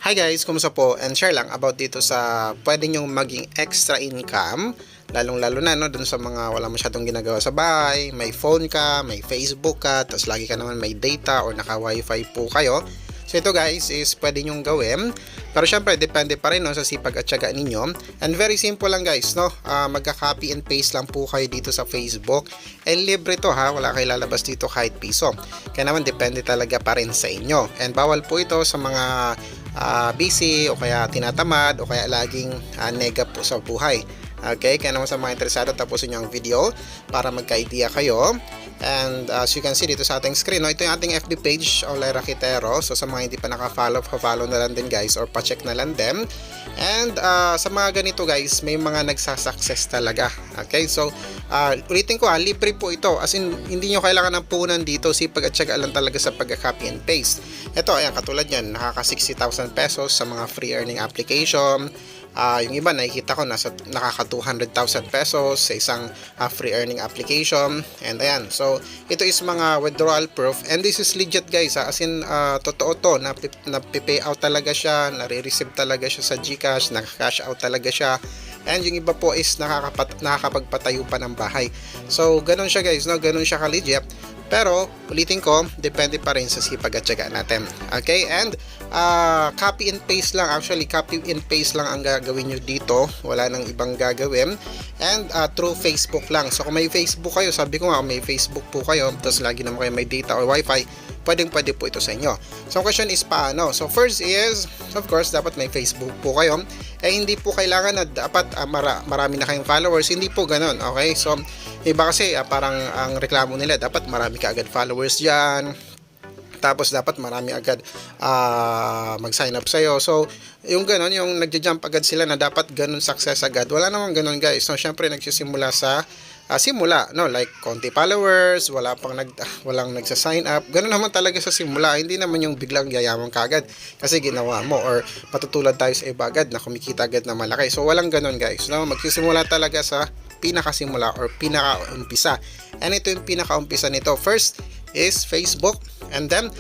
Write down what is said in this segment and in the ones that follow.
Hi guys, kumusta po? And share lang about dito sa pwede nyong maging extra income, lalong-lalo na no, dun sa mga wala masyadong ginagawa sa bahay, may phone ka, may Facebook ka, tapos lagi ka naman may data or naka-wifi po kayo. So ito guys is pwede nyong gawin. Pero syempre depende pa rin no, sa sipag at tiyaga ninyo. And very simple lang guys, no? Magka-copy and paste lang po kayo dito sa Facebook. And libre to ha, wala kayo lalabas dito kahit piso. Kaya naman depende talaga pa rin sa inyo. And bawal po ito sa mga busy o kaya tinatamad o kaya laging nega po sa buhay. Okay, kaya naman sa mga interesado, tapusin nyo ang video para magka-idea kayo. And as you can see dito sa ating screen, no, ito yung ating FB page, Olay Rakitero. So sa mga hindi pa naka-follow, pa-follow na lang din guys or pa-check na lang din. And sa mga ganito guys, may mga nagsasucess talaga. Okay, so ulitin ko libre po ito. As in, hindi nyo kailangan ng punan dito, sipag at tiyaga lang talaga sa pagka-copy and paste. Ito, ayan, katulad yan, nakaka 60,000 pesos sa mga free earning application. Yung iba nakikita ko nakaka 200,000 pesos sa isang free earning application. And ayan, so ito is mga withdrawal proof and this is legit guys as in totoo to, na-pay out talaga siya, nare-receive talaga siya sa GCash, naka-cash out talaga siya. And yung iba po is nakakapagpatayo pa ng bahay. So ganun siya guys, no? Ganun siya ka-legit. Pero ulitin ko, depende pa rin sa sipag at tiyaga natin. Okay, and copy and paste lang, actually copy and paste lang ang gagawin nyo dito, wala nang ibang gagawin. And through Facebook lang. So kung may Facebook kayo, sabi ko nga kung may Facebook po kayo, tapos lagi naman kayo may data or wifi, pwede po ito sa inyo. So ang question is paano? So first is, of course, dapat may Facebook po kayo. Hindi po kailangan na dapat marami na kayong followers, hindi po ganun. Okay, so iba kasi parang ang reklamo nila dapat marami ka agad followers dyan, tapos dapat marami agad mag-sign up sa'yo. So yung ganun, yung nagja-jump agad sila na dapat ganun success agad, wala namang ganun guys. So syempre nagsisimula sa simula, no, like konti followers, walang nagsa-sign up. Ganun naman talaga sa simula, hindi naman yung biglang yayaman ka agad kasi ginawa mo, or matutulad tayo sa iba agad na kumikita agad na malaki. So walang ganun guys, no, magsisimula talaga sa pinakasimula or pinakaumpisa. And ito yung pinakaumpisa nito. First is Facebook, and then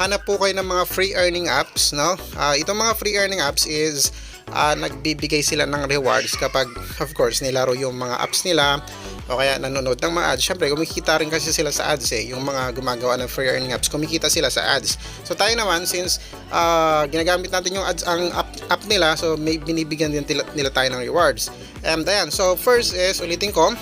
hanap po kayo ng mga free earning apps, no? Itong mga free earning apps is nagbibigay sila ng rewards kapag of course nilaro yung mga apps nila o kaya nanonood ng mga ads. Syempre kumikita rin kasi sila sa ads yung mga gumagawa ng free earning apps, kumikita sila sa ads. So tayo naman, since ginagamit natin yung ads, ang app nila, so may binibigyan din nila tayo ng rewards. And ayan, so first is, ulitin ko,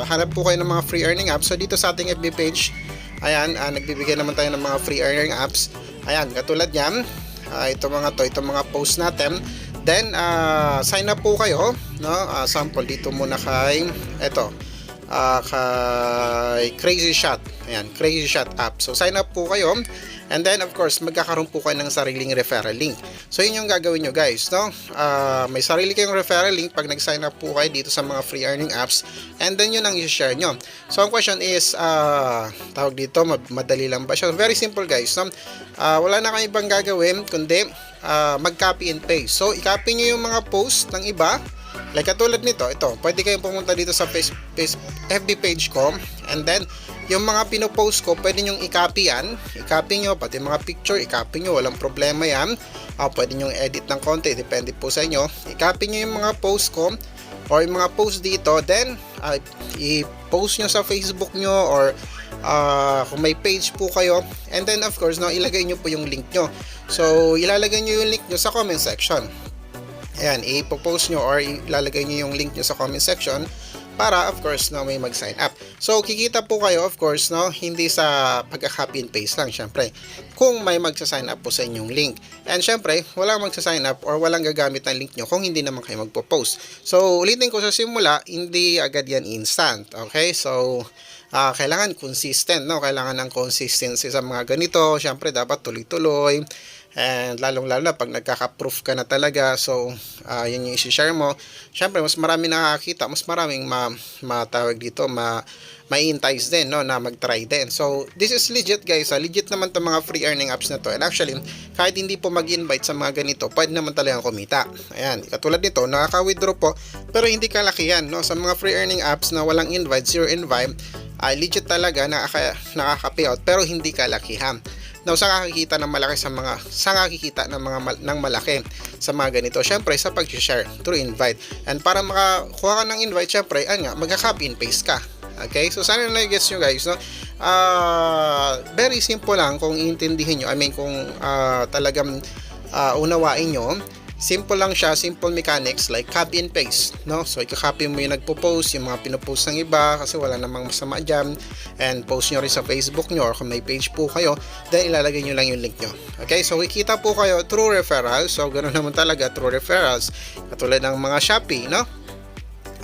hanap po kayo ng mga free earning apps. So dito sa ating FB page, ayan, nagbibigay naman tayo ng mga free earning apps. Ayan, katulad yan, itong mga post natin. Then sign up po kayo, no? Sample dito muna kay kay Crazy Shot. Ayan, Crazy Shot app. So sign up po kayo. And then of course, magkakaroon po kayo ng sariling referral link. So yun yung gagawin nyo guys, no? May sarili kayong referral link pag nag-sign up po kayo dito sa mga free earning apps. And then yun ang i-share nyo. So ang question is, tawag dito, madali lang ba siya? Very simple guys, no? Wala na kayong ibang gagawin kundi mag-copy and paste. So i-copy nyo yung mga post ng iba. Like katulad nito, ito, pwede kayong pumunta dito sa FB page ko, and then yung mga pinopost ko, pwede nyong i-copy yan. I-copy nyo, pati mga picture, i-copy nyo, walang problema yan. Pwede nyong edit ng konti, depende po sa inyo. I-copy nyo yung mga post ko, or yung mga post dito, then i-post nyo sa Facebook nyo, or kung may page po kayo, and then of course, no, ilagay nyo po yung link nyo. So, ilalagay nyo yung link nyo sa comment section. Ayan, ipopost nyo or ilalagay nyo yung link nyo sa comment section para of course no, may mag-sign up. So kikita po kayo of course no, hindi sa pagka-copy and paste lang syempre. Kung may magsa-sign up po sa inyong link. And syempre, walang magsa-sign up or walang gagamit ng link nyo kung hindi naman kayo magpo-post. So ulitin ko sa simula, hindi agad yan instant. Okay? So kailangan consistent, no? Kailangan ng consistency sa mga ganito. Syempre dapat tuloy-tuloy. And lalong-lalo na pag nagkaka-proof ka na talaga, so yun yung isi-share mo. Syempre, mas marami nakakita, mas maraming matawag dito, ma-entice din, no, na mag-try din. So, this is legit guys, legit naman itong mga free earning apps na to. And actually, kahit hindi po mag-invite sa mga ganito, pwede naman talagang kumita. Ayan, katulad nito, nakaka-withdraw po, pero hindi kalakihan, no? Sa mga free earning apps na walang invite, zero invite, legit talaga nakaka-payout, pero hindi kalakihan. Now, saan kakikita ng malaki ng malaki sa mga ganito? Syempre, sa pag-share through invite. And para makakuha ka ng invite, syempre, magka-copy and paste ka. Okay? So, sana na-gets nyo guys, no? Very simple lang kung iintindihin nyo. I mean, kung talagang unawain nyo, simple lang siya, simple mechanics like copy and paste, no? So i-copy mo yung nagpo-post, yung mga pinopost ng iba kasi wala namang masama dyan, and post nyo rin sa Facebook nyo, or kung may page po kayo, then ilalagay nyo lang yung link nyo. Okay, so kikita po kayo through referrals. So ganoon naman talaga, through referrals, katulad ng mga Shopee, no?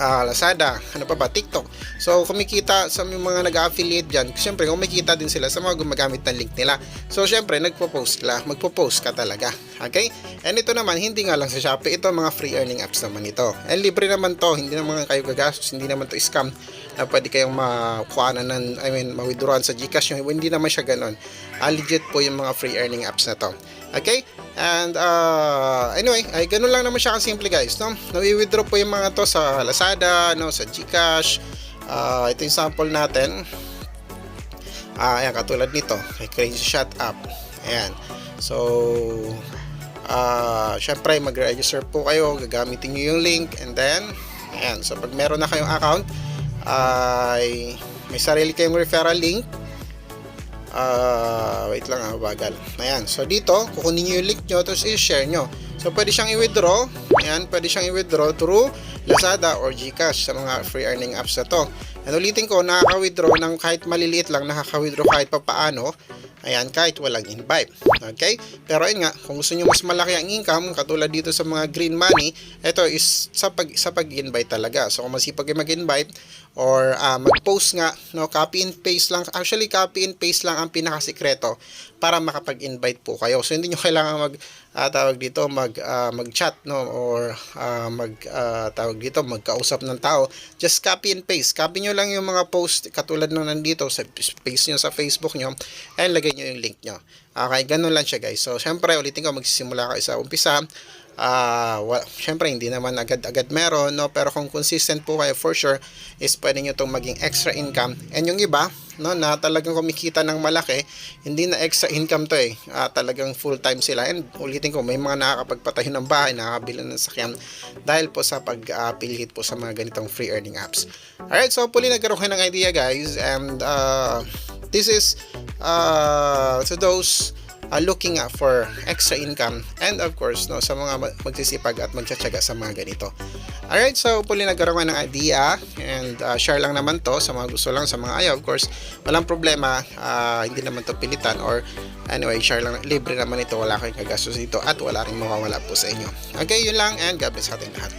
Lazada, ano pa ba, TikTok. So kumikita sa mga nag-affiliate dyan, syempre kumikita din sila sa mga gumagamit ng link nila. So syempre magpo-post ka talaga. Okay? And ito naman, hindi nga lang sa Shopee, ito mga free earning apps naman ito. And libre naman to, hindi naman kayo gagastos, hindi naman to scam na pwede kayong makuhanan ma-withdrawan sa GCash nyo. Hindi naman siya ganun. Legit po yung mga free earning apps na to. Okay? And anyway, ay ganun lang naman siya kasimple guys, no? Nawi-withdraw po yung mga to sa Lazada, no, sa GCash. Ito yung sample natin. Ayan, katulad nito, may Crazy Shot app. Ayan. So syempre mag-register po kayo, gagamitin niyo yung link, and then ayan, so pag meron na kayong account, ay may sarili kayong referral link. Wait lang, bagal. Ayan, so dito kukunin niyo yung link nyo, tapos i-share nyo. So pwede siyang i-withdraw. Ayan, pwede siyang i-withdraw through Lazada or GCash sa mga free earning apps na to. And ulitin ko, nakaka-withdraw ng kahit maliliit lang, nakaka-withdraw kahit papaano. Ayan, kahit walang invite. Okay? Pero ayun nga, kung gusto nyo mas malaki ang income, katulad dito sa mga green money, ito is sa pag-invite talaga. So kung masipag kayo mag-invite, or mag-post nga, no, copy and paste lang. Actually, copy and paste lang ang pinakasikreto para makapag-invite po kayo. So hindi nyo kailangan mag-chat, no, or magkausap ng tao. Just copy and paste. Copy nyo lang yung mga post katulad nung nandito sa page nyo sa Facebook nyo, and lagay nyo yung link nyo. Okay, ganun lang siya guys. So syempre, ulitin ko, magsisimula kayo sa umpisa. Syempre hindi naman agad-agad meron, no, pero kung consistent po kayo, for sure is pwede nyo itong maging extra income. And yung iba, no, na talagang kumikita ng malaki, hindi na extra income to talagang full time sila. And ulitin ko, may mga nakakapagpatayo ng bahay, nakakabili ng sakyan dahil po sa pag-affiliate po sa mga ganitong free earning apps. Alright, so hopefully nagkaroon kayo ng idea guys, and this is to those looking for extra income, and of course, no, sa mga magsisipag at magtsatsaga sa mga ganito. Alright, so hopefully nagkaroon ng idea, and share lang naman to sa mga gusto lang, sa mga ayaw, of course, walang problema, hindi naman to pilitan, or anyway, share lang, libre naman ito, wala kayong kagastos dito, at wala rin mawawala po sa inyo. Okay, yun lang, and God bless ating lahat.